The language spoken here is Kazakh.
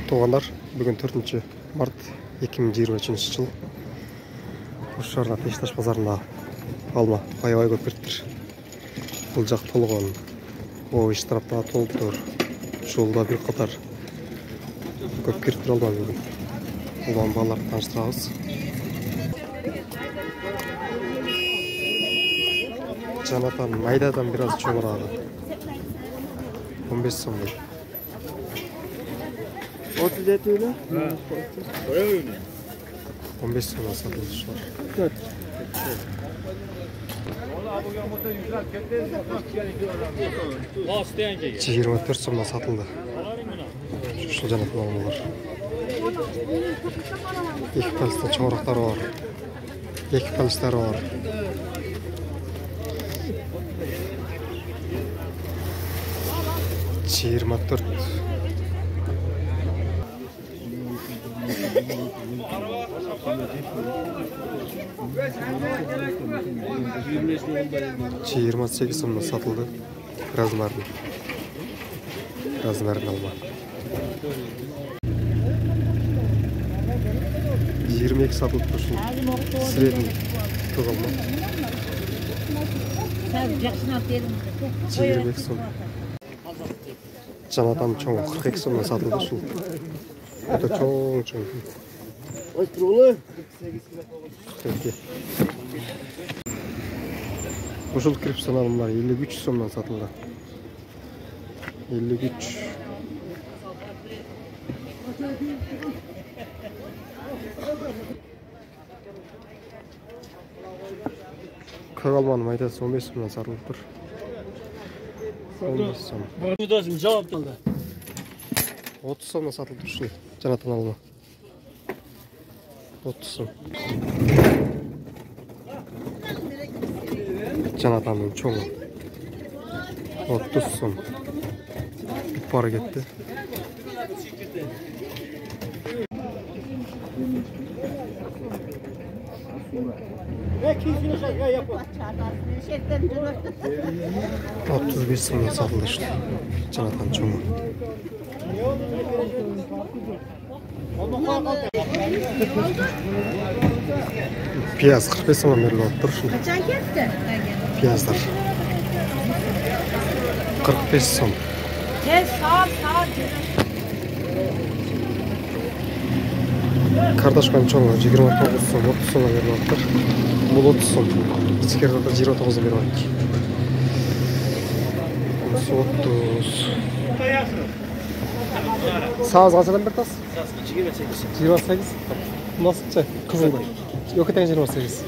Туғандар, бүгін 4 март 2023 жыл. Ошарда Пешташ базарында алма аябай көп бериптир. Бул жак толгон. О, иш тарапта толуп тур. Жолда бир катар көп бериптир алма бүгүн. Улам балаларды тааныштырабыз. Жанатан майдадан бир аз чоңураак. 15 сом. 37 öyle. 15 сомдон сатылышlar. 24 сомдон сатылды. Ушул жанатан алмалар. Эки палыстын чоңураактары бар. Эки палыстары бар. Çiğirmatört. Çiğirmat 8 somda satıldı. Razmarin alma. 22 satıldı şu. Sredin kız alma. 22 som. Жанатан чоң 42 сомдон сатылды ушул. Это чоң. Ой, трулы. Ушул крипсон алымдар 53 сомдон сатылды. 53. Көк алманын майдасы 15 сомдон сатылып тур. 15 сом. Müdazım cevap aldı. 30 сомдон сатылып тур ушул жанатан алма. 30 сом. Жанатанын чоңу 30 сом. Пара кетти. Otuz bir sene satıldı işte. Canatan çoğu. Piyaz 45 sene verilip dur şimdi. Piyazlar. 45 son. Kardeşkan çoğu 29 son, 30 sona verilip dur. Бұл 30 сом. İçeride 29 беріп жатыр. 30. Сағыз қаншадан бір тас? 28. 28? Nasıl çay? Kızıldı. Yok eten 28.